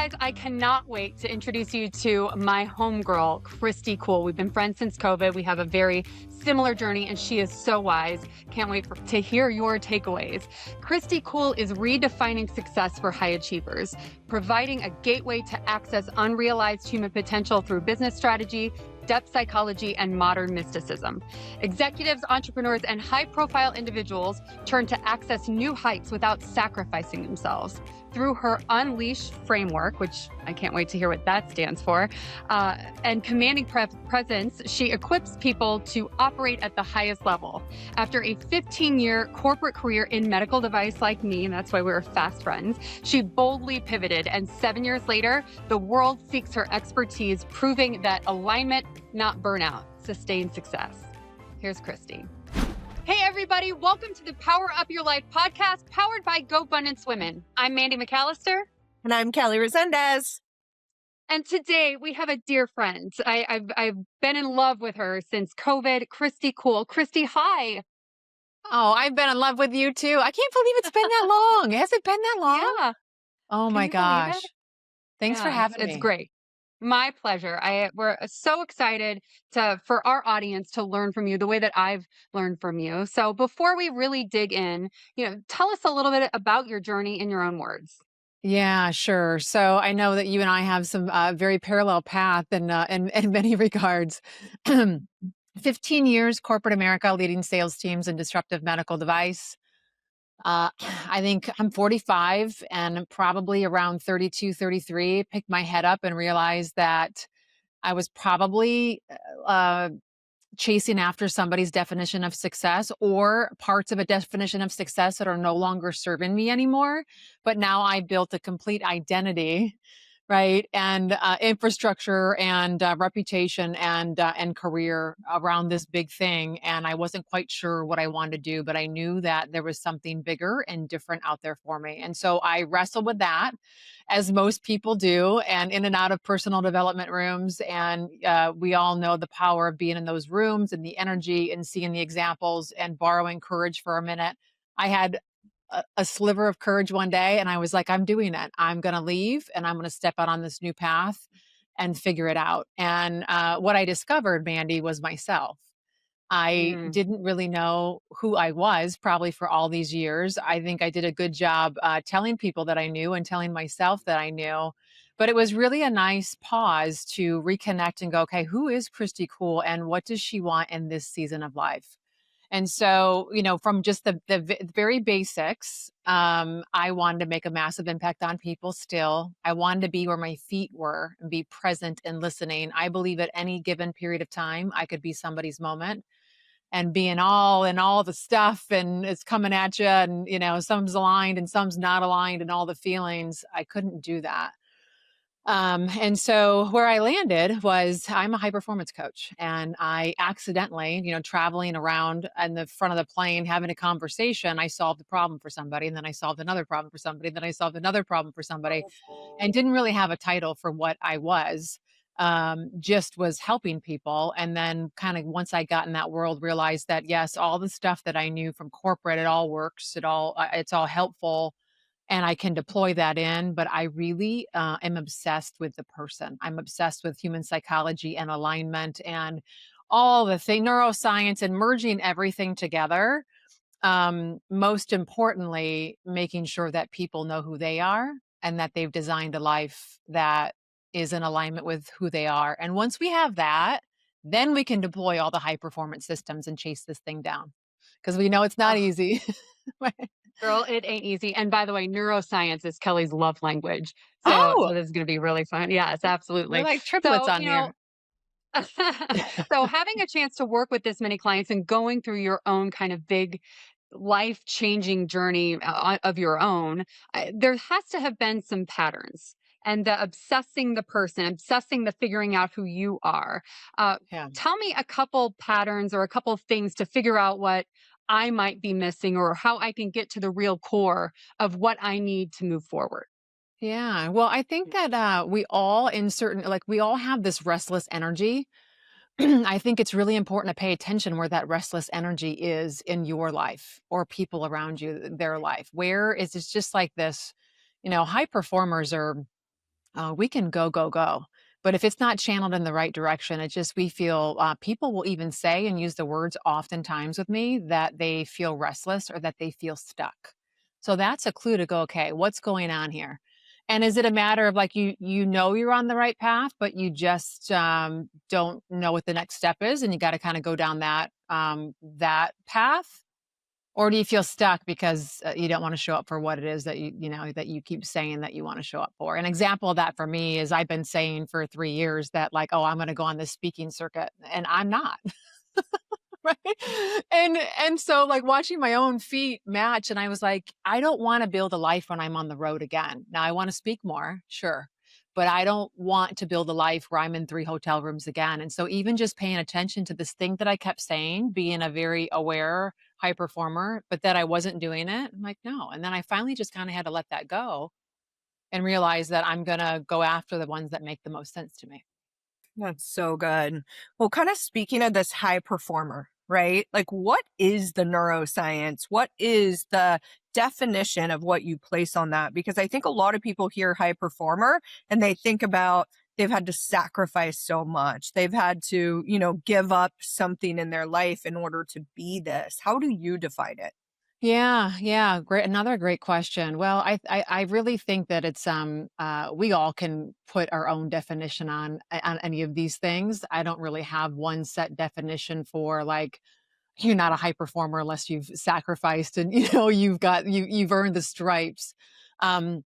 guys, I cannot wait to introduce you to my homegirl, Kristy Kuhl. We've been friends since COVID. We have a very similar journey, and she is so wise. Can't wait to hear your takeaways. Kristy Kuhl is redefining success for high achievers, providing a gateway to access unrealized human potential through business strategy, depth psychology, and modern mysticism. Executives, entrepreneurs, and high-profile individuals turn to access new heights without sacrificing themselves. Through her Unleash framework, which I can't wait to hear what that stands for, and commanding presence, she equips people to operate at the highest level. After a 15-year corporate career in medical device like me, and that's why we were fast friends, she boldly pivoted, and 7 years later, the world seeks her expertise, proving that alignment, not burnout, sustains success. Here's Kristy. Hey everybody, welcome to the Power Up Your Life podcast, powered by GoBundance Women. I'm Mandy McAllister. And I'm Kelly Resendez. And today we have a dear friend. I've been in love with her since COVID, Kristy Kuhl. Kristy, hi. Oh, I've been in love with you too. I can't believe it's been that long. Has it been that long? Yeah. Oh my gosh. Thanks for having me. It's great. My pleasure. We're so excited for our audience to learn from you the way that I've learned from you. So before we really dig in, tell us a little bit about your journey in your own words. Yeah, sure. So I know that you and I have some very parallel path in many regards. 15 years corporate America, leading sales teams in disruptive medical device. I think I'm 45 and probably around 32, 33, picked my head up and realized that I was probably chasing after somebody's definition of success or parts of a definition of success that are no longer serving me anymore. But now I built a complete identity, right? And infrastructure and reputation and career around this big thing. And I wasn't quite sure what I wanted to do, but I knew that there was something bigger and different out there for me. And so I wrestled with that, as most people do, and in and out of personal development rooms. And we all know the power of being in those rooms and the energy and seeing the examples and borrowing courage for a minute. I had a sliver of courage one day and I was like, I'm doing it. I'm going to leave and I'm going to step out on this new path and figure it out. And what I discovered, Mandy, was myself. I didn't really know who I was probably for all these years. I think I did a good job telling people that I knew and telling myself that I knew. But it was really a nice pause to reconnect and go, okay, who is Kristy Kuhl and what does she want in this season of life? And so, from just the very basics, I wanted to make a massive impact on people still. I wanted to be where my feet were and be present and listening. I believe at any given period of time, I could be somebody's moment and being all in all the stuff and it's coming at you and, some's aligned and some's not aligned and all the feelings. I couldn't do that. And so where I landed was I'm a high performance coach and I accidentally, traveling around in the front of the plane, having a conversation, I solved a problem for somebody and then I solved another problem for somebody. And then I solved another problem for somebody and didn't really have a title for what I was. Just was helping people. And then kind of once I got in that world, realized that yes, all the stuff that I knew from corporate, it all works. It's all helpful. And I can deploy that in, but I really am obsessed with the person. I'm obsessed with human psychology and alignment and all the neuroscience and merging everything together. Most importantly, making sure that people know who they are and that they've designed a life that is in alignment with who they are. And once we have that, then we can deploy all the high performance systems and chase this thing down because we know it's not easy. Girl, it ain't easy. And by the way, neuroscience is Kelly's love language. So this is going to be really fun. Yes, absolutely. We're like triplets on here. So having a chance to work with this many clients and going through your own kind of big life-changing journey of your own, there has to have been some patterns. And the obsessing the person, obsessing the figuring out who you are. Tell me a couple patterns or a couple things to figure out what I might be missing or how I can get to the real core of what I need to move forward. Yeah. Well, I think that we all we all have this restless energy. I think it's really important to pay attention where that restless energy is in your life or people around you, their life. Where is it's just like this, high performers are We can go, go, go. But if it's not channeled in the right direction, it just, we feel, people will even say and use the words oftentimes with me that they feel restless or that they feel stuck. So that's a clue to go, okay, what's going on here? And is it a matter of like you know you're on the right path, but you just don't know what the next step is, and you got to kind of go down that path? Or do you feel stuck because, you don't wanna show up for what it is that you know, that you keep saying that you wanna show up for? An example of that for me is I've been saying for 3 years that, like, "Oh, I'm gonna go on this speaking circuit," and I'm not. Right? And so, like, watching my own feet match, and I was like, "I don't wanna build a life when I'm on the road again." Now I wanna speak more, sure, but I don't want to build a life where I'm in 3 hotel rooms again, and so even just paying attention to this thing that I kept saying, being a very aware high performer, but that I wasn't doing it, I'm like, "No," and then I finally just kinda had to let that go and realize that I'm gonna go after the ones that make the most sense to me. That's so good. Well, kind of speaking of this high performer, right? Like, what is the neuroscience? What is the definition of what you place on that? Because I think a lot of people hear high performer and they think about they've had to sacrifice so much. They've had to, give up something in their life in order to be this. How do you define it? Yeah, yeah, great. Another great question. Well, I really think that it's we all can put our own definition on any of these things. I don't really have one set definition for like you're not a high performer unless you've sacrificed and you've earned the stripes. Um,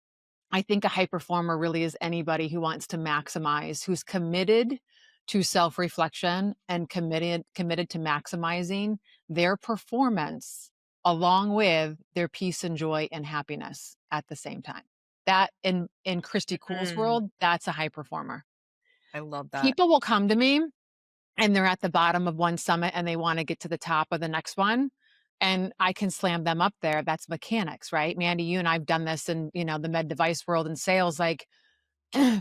I think a high performer really is anybody who wants to maximize, who's committed to self-reflection and committed to maximizing their performance along with their peace and joy and happiness at the same time. That in Kristy Kuhl's Mm, world, that's a high performer. I love that. People will come to me and they're at the bottom of one summit and they want to get to the top of the next one. And I can slam them up there. That's mechanics, right? Mandy, you and I've done this in, the med device world and sales, like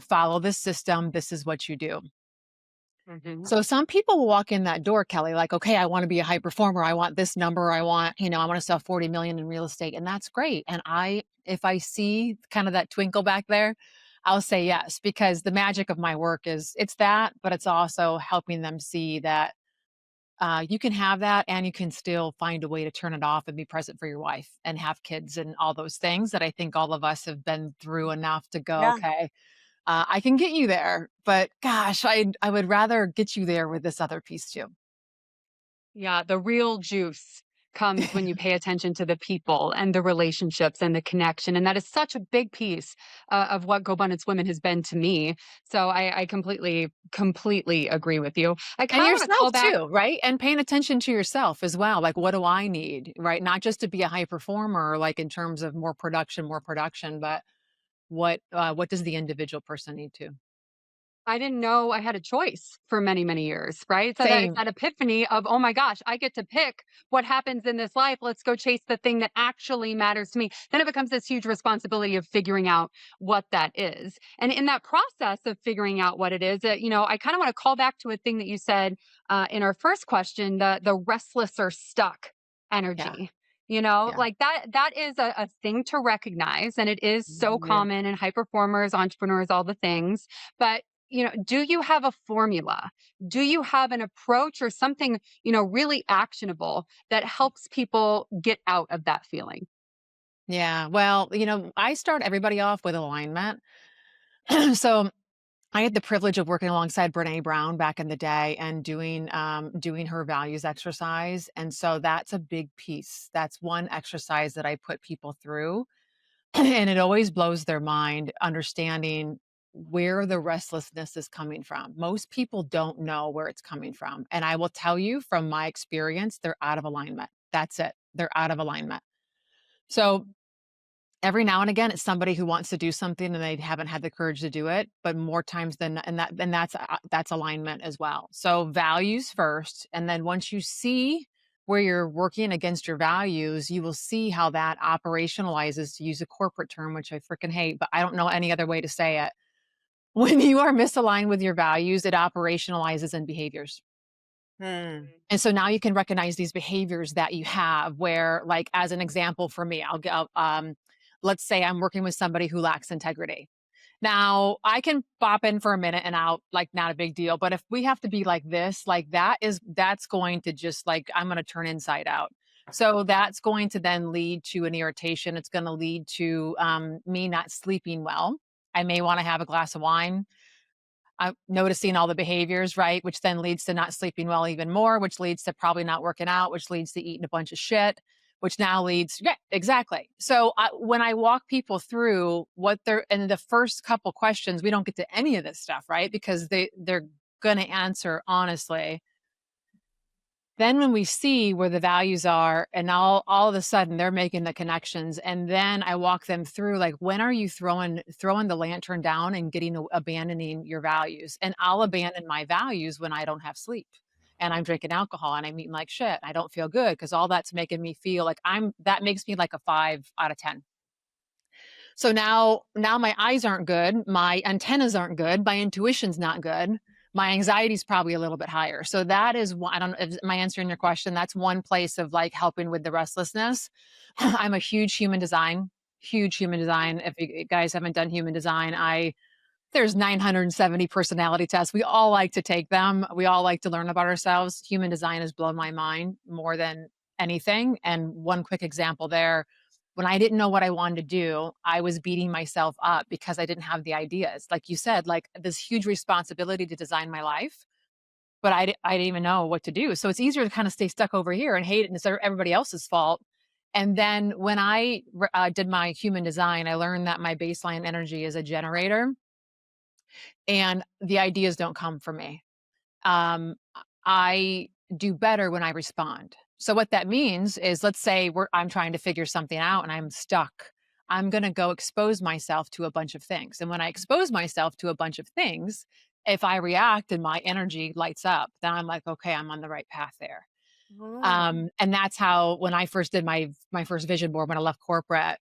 follow this system. This is what you do. Mhm. So some people will walk in that door, Kelly, like, okay, I want to be a high performer. I want this number. I want to sell 40 million in real estate. And that's great. And if I see kind of that twinkle back there, I'll say yes, because the magic of my work is it's that, but it's also helping them see that you can have that and you can still find a way to turn it off and be present for your wife and have kids and all those things that I think all of us have been through enough to go, Yeah. okay, I can get you there, but gosh, I would rather get you there with this other piece too. Yeah, the real juice comes when you pay attention to the people and the relationships and the connection. And that is such a big piece of what GoBundance Women has been to me. So I completely, completely agree with you. I And kind of want to call yourself back. too, right? And paying attention to yourself as well. Like, what do I need, right? Not just to be a high performer, like in terms of more production, but what does the individual person need to? I didn't know I had a choice for many, many years, right? So that it's Same. that epiphany of, oh my gosh, I get to pick what happens in this life. Let's go chase the thing that actually matters to me. Then it becomes this huge responsibility of figuring out what that is. And in that process of figuring out what it is, I kind of want to call back to a thing that you said in our first question, the restless or stuck Yeah. energy. Yeah. Like that is a thing to recognize. And it is so Yeah. common in high performers, entrepreneurs, all the things. But do you have a formula? Do you have an approach or something, really actionable that helps people get out of that feeling? Yeah. Well, I start everybody off with alignment. So I had the privilege of working alongside Brene Brown back in the day and doing her values exercise. And so that's a big piece. That's one exercise that I put people through. And it always blows their mind understanding where the restlessness is coming from. Most people don't know where it's coming from. And I will tell you from my experience, they're out of alignment. That's it. They're out of alignment. So every now and again, it's somebody who wants to do something and they haven't had the courage to do it, but more times than and that's alignment as well. So values first, and then once you see where you're working against your values, you will see how that operationalizes, to use a corporate term, which I freaking hate, but I don't know any other way to say it. When you are misaligned with your values, it operationalizes in behaviors. Hmm. And so now you can recognize these behaviors that you have where, like, as an example for me, let's say I'm working with somebody who lacks integrity. Now, I can pop in for a minute and out, like, not a big deal. But if we have to be like this, like, that's going to just, like, I'm going to turn inside out. So that's going to then lead to an irritation. It's going to lead to me not sleeping well. I may want to have a glass of wine. I'm noticing all the behaviors, right? Which then leads to not sleeping well even more, which leads to probably not working out, which leads to eating a bunch of shit, which now leads, yeah, exactly. So when I walk people through what they're, and the first couple questions, we don't get to any of this stuff, right? Because they're going to answer honestly. Then when we see where the values are and all of a sudden they're making the connections, and then I walk them through, like, when are you throwing the lantern down and abandoning your values? And I'll abandon my values when I don't have sleep and I'm drinking alcohol and I'm eating like shit. I don't feel good because all that's making me feel like that makes me like a 5 out of 10. So now my eyes aren't good, my antennas aren't good, my intuition's not good. My anxiety is probably a little bit higher. So that is one, I don't know if am I answering your question. That's one place of, like, helping with the restlessness. I'm a huge human design. If you guys haven't done human design, there's 970 personality tests. We all like to take them. We all like to learn about ourselves. Human design has blown my mind more than anything. And one quick example there, when I didn't know what I wanted to do, I was beating myself up because I didn't have the ideas. Like you said, like, this huge responsibility to design my life, but I didn't even know what to do. So it's easier to kind of stay stuck over here and hate it and it's everybody else's fault. And then when I did my human design, I learned that my baseline energy is a generator and the ideas don't come from me. I do better when I respond. So what that means is, let's say I'm trying to figure something out and I'm stuck. I'm going to go expose myself to a bunch of things. And when I expose myself to a bunch of things, if I react and my energy lights up, then I'm like, okay, I'm on the right path there. Oh. And that's how, when I first did my first vision board, when I left corporate,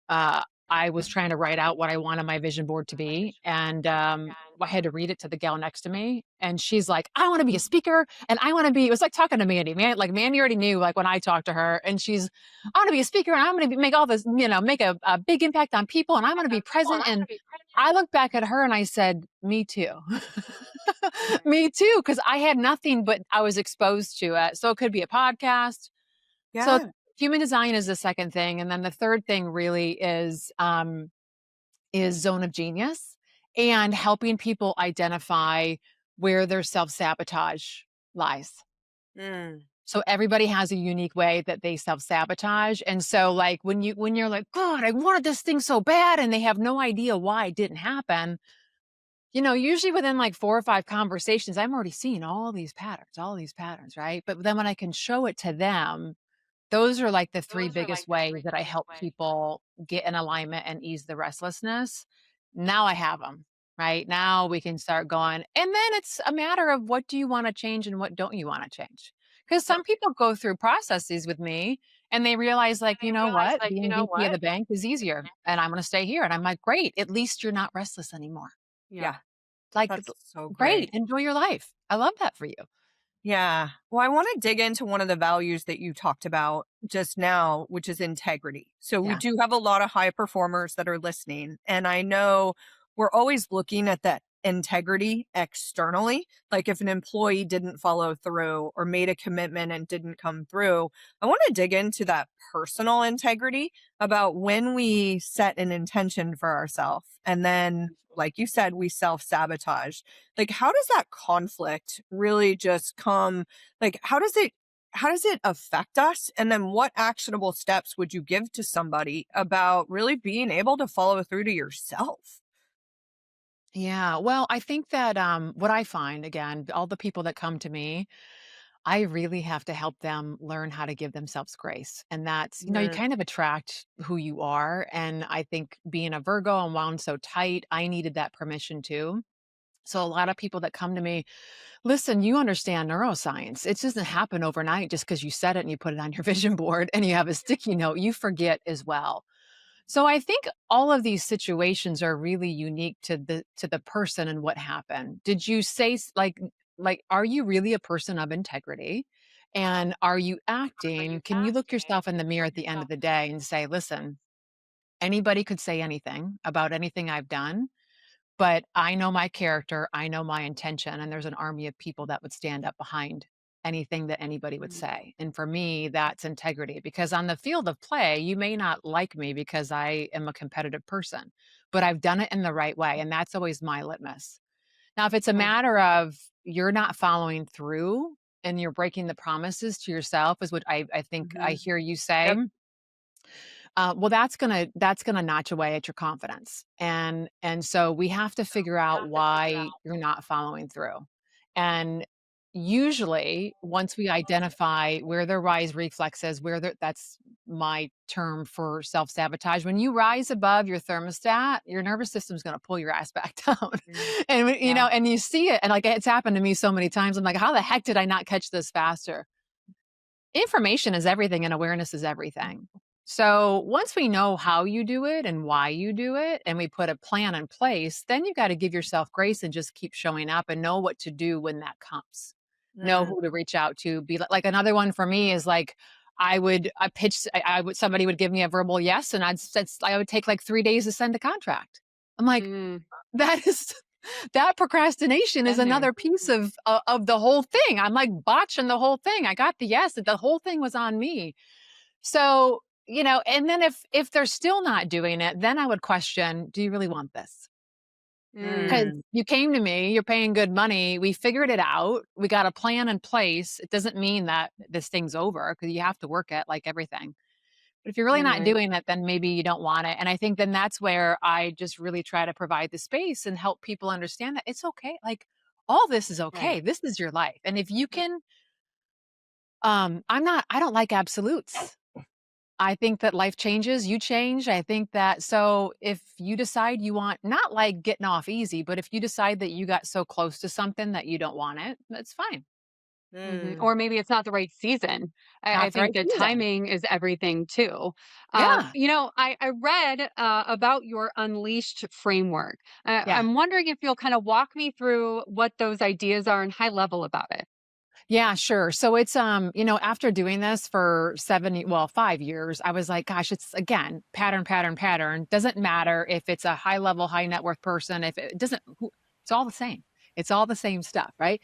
I was trying to write out what I wanted my vision board to be. And I had to read it to the gal next to me. And she's like, I want to be a speaker. And I want to be, it was like talking to Mandy. Like, Mandy already knew, like, when I talked to her. And I want to be a speaker and I'm going to make all this, make a big impact on people. And I'm going to be present. And I looked back at her and I said, me too. Me too. Cause I had nothing, but I was exposed to it. So it could be a podcast. So Yeah. human design is the second thing. And then the third thing really is zone of genius and helping people identify where their self-sabotage lies. Mm. So everybody has a unique way that they self-sabotage. And so, like, when you're like, God, I wanted this thing so bad, and they have no idea why it didn't happen, usually within like 4 or 5 conversations, I'm already seeing all these patterns, right? But then when I can show it to them, those are like the 3 biggest ways that I help people get in alignment and ease the restlessness. Now I have them, right? Now we can start going. And then it's a matter of, what do you want to change and what don't you want to change? Because some people go through processes with me and they realize, like, you know what? Being VP of the bank is easier and I'm going to stay here. And I'm like, great, at least you're not restless anymore. Yeah. Like, That's so great, great. enjoy your life. I love that for you. Yeah. Well, I want to dig into one of the values that you talked about just now, which is integrity. So we Yeah. do have a lot of high performers that are listening. And I know we're always looking at that integrity externally. Like, if an employee didn't follow through or made a commitment and didn't come through, I want to dig into that personal integrity about when we set an intention for ourselves. And then, like you said, we self sabotage. Like, how does that conflict really just come? Like, how does it affect us? And then what actionable steps would you give to somebody about really being able to follow through to yourself? Yeah. Well, I think that what I find, again, all the people that come to me, I really have to help them learn how to give themselves grace. And that's, you Mm. kind of attract who you are. And I think, being a Virgo and wound so tight, I needed that permission too. So a lot of people that come to me, listen, you understand neuroscience. It doesn't happen overnight just because you said it and you put it on your vision board and you have a sticky note. You forget as well. So I think all of these situations are really unique to the person and what happened. Did you say, like, are you really a person of integrity? And are you acting? Can you look yourself in the mirror at the end of the day and say, listen, anybody could say anything about anything I've done, but I know my character, I know my intention, and there's an army of people that would stand up behind anything that anybody would say. And for me, that's integrity, because on the field of play, you may not like me because I am a competitive person, but I've done it in the right way. And that's always my litmus. Now, if it's a Oh, matter of you're not following through and you're breaking the promises to yourself, is what I think I mhm. hear you say. Yep. Well, that's gonna notch away at your confidence, and so we have to figure out why you're not following through. And usually, once we identify where the rise reflex is, that's my term for self sabotage. When you rise above your thermostat, your nervous system's gonna pull your ass back down, Mm. and Yeah. and you see it, and like it's happened to me so many times. I'm like, how the heck did I not catch this faster? Information is everything and awareness is everything. So once we know how you do it and why you do it, and we put a plan in place, then you got to give yourself grace and just keep showing up and know what to do when that comes. Know Mm. who to reach out to. Be like another one for me is like I pitch I would somebody would give me a verbal yes, and I would take like 3 days to send a contract. I'm like, Mm, that is that procrastination is been there. another piece of the whole thing. I'm like botching the whole thing. I got the yes, the whole thing was on me. So, and then if they're still not doing it, then I would question, do you really want this? Because Mm, Mm. you came to me, you're paying good money, we figured it out, we got a plan in place. It doesn't mean that this thing's over, because you have to work it like everything. But if you're really not right, doing it, then maybe you don't want it. And I think then that's where I just really try to provide the space and help people understand that it's okay. Like all this is right. okay. This is your life. And if you can, I don't like absolutes. I think that life changes, you change. I think that, so if you decide you want, not like getting off easy, but if you decide that you got so close to something that you don't want it, that's fine. Mhm. Mm. Or maybe it's not the right season. I Not the think right that season. timing is everything too. Yeah. I read about your Unleashed framework. Yeah. I'm wondering if you'll kind of walk me through what those ideas are and high level about it. Yeah, sure. So it's after doing this for 5 years, I was like, gosh, it's again, pattern, pattern, pattern. Doesn't matter if it's a high level, high net worth person, if it doesn't it's all the same. It's all the same stuff, right?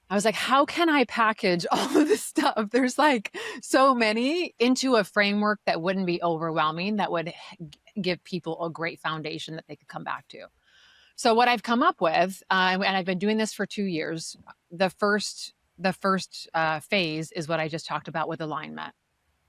I was like, how can I package all of this stuff? There's like so many into a framework that wouldn't be overwhelming, that would give people a great foundation that they could come back to. So what I've come up with, and I've been doing this for 2 years. The first phase is what I just talked about with alignment.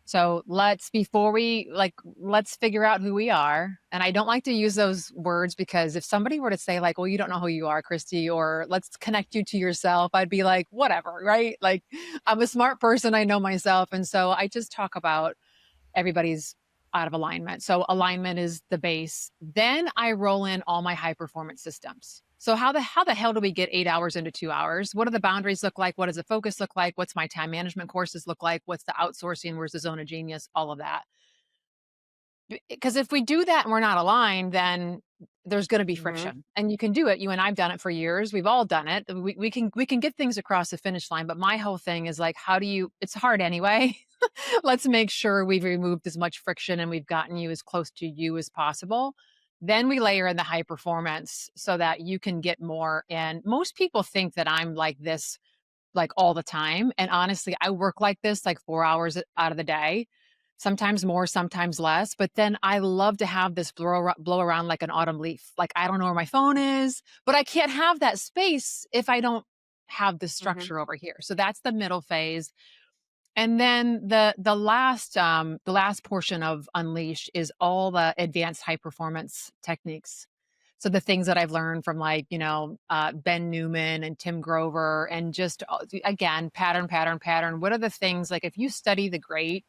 So let's figure out who we are. And I don't like to use those words, because if somebody were to say like, well, you don't know who you are, Kristy, or let's connect you to yourself, I'd be like, whatever, right? Like I'm a smart person. I know myself. And so I just talk about everybody's out of alignment. So alignment is the base. Then I roll in all my high performance systems. So how the hell do we get 8 hours into 2 hours? What do the boundaries look like? What does the focus look like? What's my time management courses look like? What's the outsourcing? Where's the zone of genius? All of that. Because if we do that and we're not aligned, then there's going to be Hmm. friction. And you can do it. You and I've done it for years. We've all done it. We can get things across the finish line. But my whole thing is like, how do you? It's hard anyway. Let's make sure we've removed as much friction and we've gotten you as close to you as possible. Then we layer in the high performance so that you can get more. And most people think that I'm like this like all the time. And honestly, I work like this like 4 hours out of the day, sometimes more, sometimes less. But then I love to have this blow around like an autumn leaf. Like I don't know where my phone is, but I can't have that space if I don't have the Hmm. structure over here. So that's the middle phase. And then the last portion of Unleash is all the advanced high performance techniques. So the things that I've learned from like, Ben Newman and Tim Grover, and just again, pattern, pattern, pattern. What are the things, like if you study the great,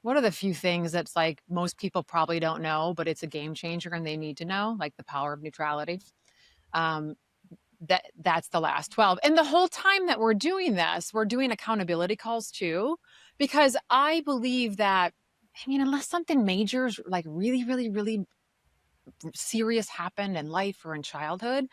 what are the few things that's like most people probably don't know, but it's a game changer and they need to know, like the power of neutrality. Um, that's the last 12. And the whole time that we're doing this, we're doing accountability calls too, because I believe that, I mean, unless something major, like really, really, really serious happened in life or in childhood,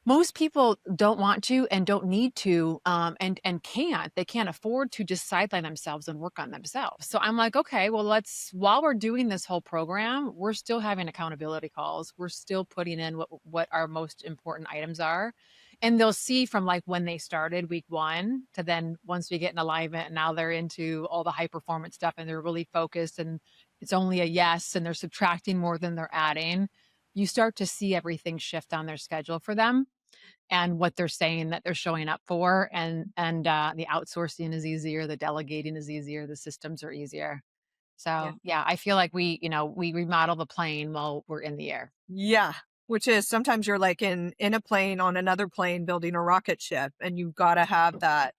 Most people don't want to and don't need to, and can't. They can't afford to just sideline themselves and work on themselves. So I'm like, okay, well, while we're doing this whole program, we're still having accountability calls. We're still putting in what our most important items are. And they'll see from like when they started week 1 to then once we get in alignment and now they're into all the high performance stuff and they're really focused and it's only a yes and they're subtracting more than they're adding. You start to see everything shift on their schedule for them and what they're saying that they're showing up for. And the outsourcing is easier, the delegating is easier, the systems are easier. Yeah. So yeah, I feel like we remodel the plane while we're in the air. Yeah. Which is sometimes you're like in a plane on another plane building a rocket ship and you've got to have that,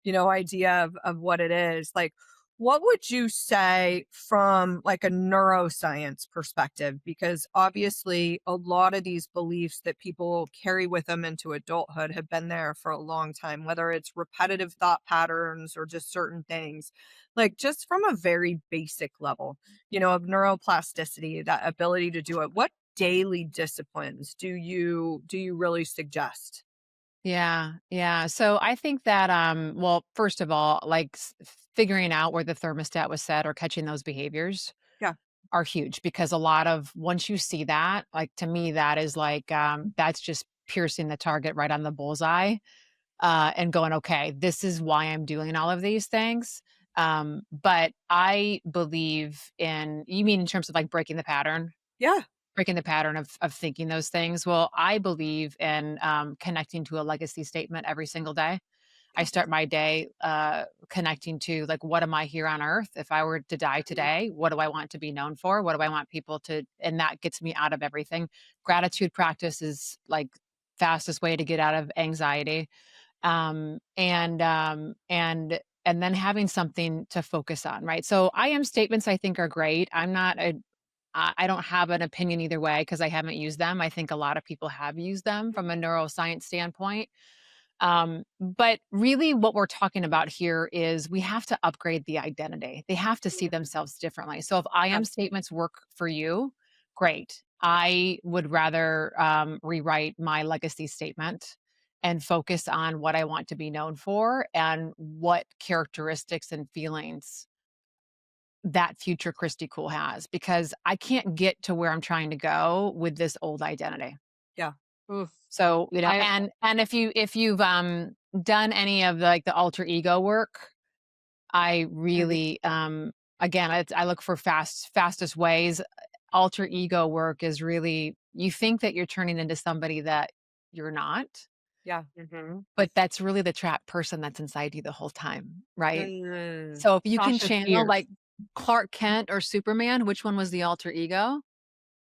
idea of what it is. Like, what would you say from like a neuroscience perspective? Because obviously a lot of these beliefs that people carry with them into adulthood have been there for a long time, whether it's repetitive thought patterns or just certain things. Like just from a very basic level, of neuroplasticity, that ability to do it. What daily disciplines do you really suggest? Yeah, yeah. So I think that well, first of all, like figuring out where the thermostat was set or catching those behaviors Yeah. are huge because a lot of once you see that, like to me, that is like that's just piercing the target right on the bullseye and going, okay, this is why I'm doing all of these things. But I believe in, you mean in terms of like Yeah. breaking the pattern of thinking those things? Well, I believe in connecting to a legacy statement every single day. I start my day connecting to like, what am I here on earth? If I were to die today, what do I want to be known for? What do I want people to, and that gets me out of everything. Gratitude practice is like fastest way to get out of anxiety. And then having something to focus on, right? So I am statements I think are great. I don't have an opinion either way because I haven't used them. I think a lot of people have used them from a neuroscience standpoint. But really, what we're talking about here is we have to upgrade the identity. They have to see themselves differently. So if I am statements work for you, great. I would rather rewrite my legacy statement and focus on what I want to be known for and what characteristics and feelings that future Kristy Kuhl has, because I can't get to where I'm trying to go with this old identity. Yeah. Oof. So, I and if you've done any of like the alter ego work, I really again, I look for fastest ways. Alter ego work is really, you think that you're turning into somebody that you're not, Yeah. but that's really the trapped person that's inside you the whole time, right? Mm. So if you can Sasha channel Fierce. like Clark Kent or Superman, which one was the alter ego?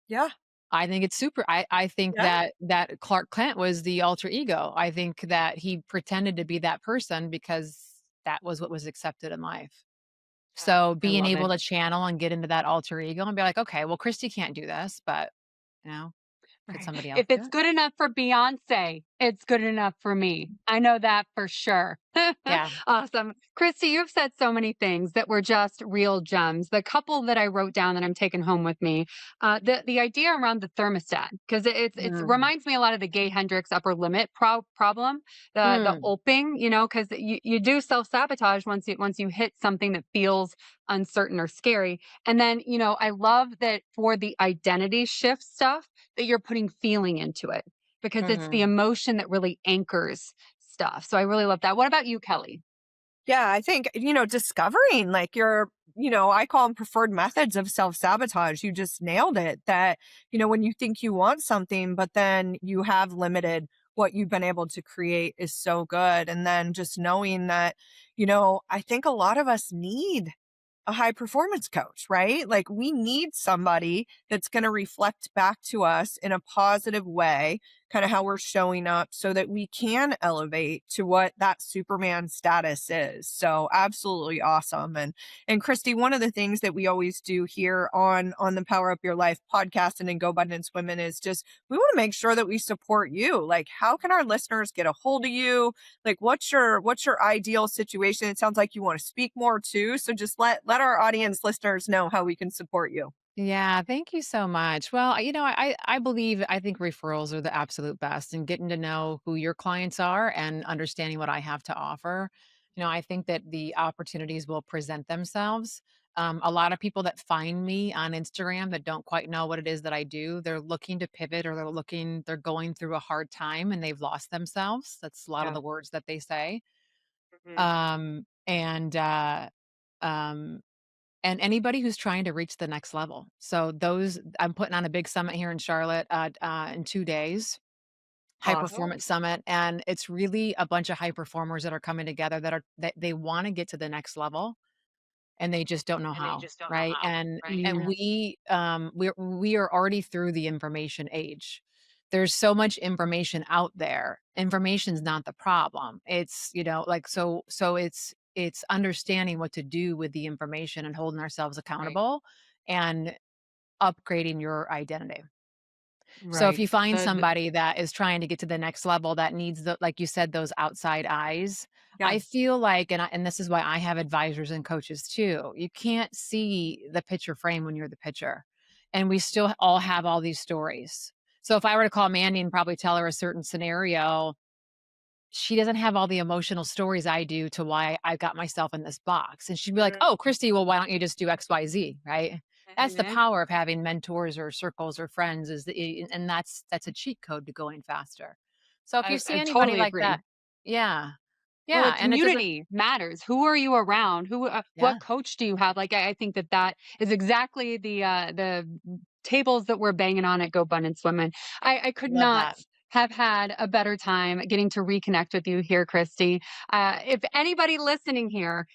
Yeah. I think it's super. I think Yeah. that Clark Kent was the alter ego. I think that he pretended to be that person because that was what was accepted in life. So I being love able it. to channel and get into that alter ego and be like, okay, well, Kristy can't do this, but you know, could Right. somebody else If do it's it? good enough for Beyonce, it's good enough for me. I know that for sure. Yeah. Awesome. Kristy, you've said so many things that were just real gems. The couple that I wrote down that I'm taking home with me, the idea around the thermostat, because it's Mm. reminds me a lot of the Gay Hendricks upper limit problem, the Mm. oping, because you do self-sabotage once you hit something that feels uncertain or scary. And then, I love that for the identity shift stuff that you're putting feeling into it because it's the Mhm. emotion that really anchors stuff. So I really love that. What about you, Kelly? Yeah, I think, discovering like your, I call them preferred methods of self-sabotage. You just nailed it. That, when you think you want something, but then you have limited what you've been able to create is so good. And then just knowing that, I think a lot of us need a high performance coach, right? Like we need somebody that's going to reflect back to us in a positive way, kind of how we're showing up so that we can elevate to what that Superman status is. So absolutely awesome. And Kristy, one of the things that we always do here on the Power Up Your Life podcast and in GoBundance Women is just we want to make sure that we support you. Like how can our listeners get a hold of you? Like what's your ideal situation? It sounds like you want to speak more too. So just let our audience listeners know how we can support you. Yeah, thank you so much. Well, I think referrals are the absolute best, and getting to know who your clients are and understanding what I have to offer. I think that the opportunities will present themselves. A lot of people that find me on Instagram that don't quite know what it is that I do, they're looking to pivot, or they're going through a hard time and they've lost themselves. That's a lot of Yeah. the words that they say. Mhm. And um and anybody who's trying to reach the next level. So those I'm putting on a big summit here in Charlotte, in 2 days, high Awesome. performance summit, and it's really a bunch of high performers that are coming together that they wanna get to the next level, and they just don't know how, right? And Yeah. we are already through the information age. There's so much information out there. Information's not the problem. It's, like, it's understanding what to do with the information and holding ourselves Right. accountable and upgrading your identity. So if Right. you find The somebody that is trying to get to the next level that needs like you said, those outside eyes, yeah. I feel like, and this is why I have advisors and coaches too. You can't see the picture frame when you're the pitcher, and we still all have all these stories. So if I were to call Mandy and probably tell her a certain scenario, she doesn't have all the emotional stories I do to why I got myself in this box. And she'd be like, "Oh, Kristy, well, why don't you just do XYZ?" Right? That's the Mhm. power of having mentors or circles or friends, and that's a cheat code to going faster. So if you see I anybody totally like agree. that, yeah. Well, the Yeah, and it doesn't. community matters. Who are you around? Yeah, What coach do you have? Like, I think that that is exactly the tables that we're banging on at GoBundance Women. I could love not that. have had a better time getting to reconnect with you here, Kristy. If anybody listening here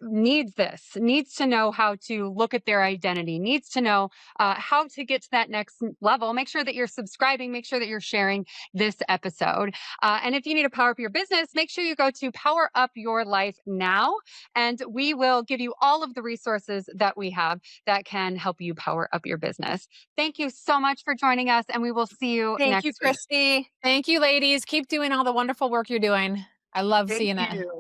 needs this, needs to know how to look at their identity, needs to know how to get to that next level, make sure that you're subscribing, make sure that you're sharing this episode. And if you need to power up your business, make sure you go to Power Up Your Life Now, and we will give you all of the resources that we have that can help you power up your business. Thank you so much for joining us, and we will see you Thank you, next week. Christy. Thank you, ladies. Keep doing all the wonderful work you're doing. I love Thank seeing it. you.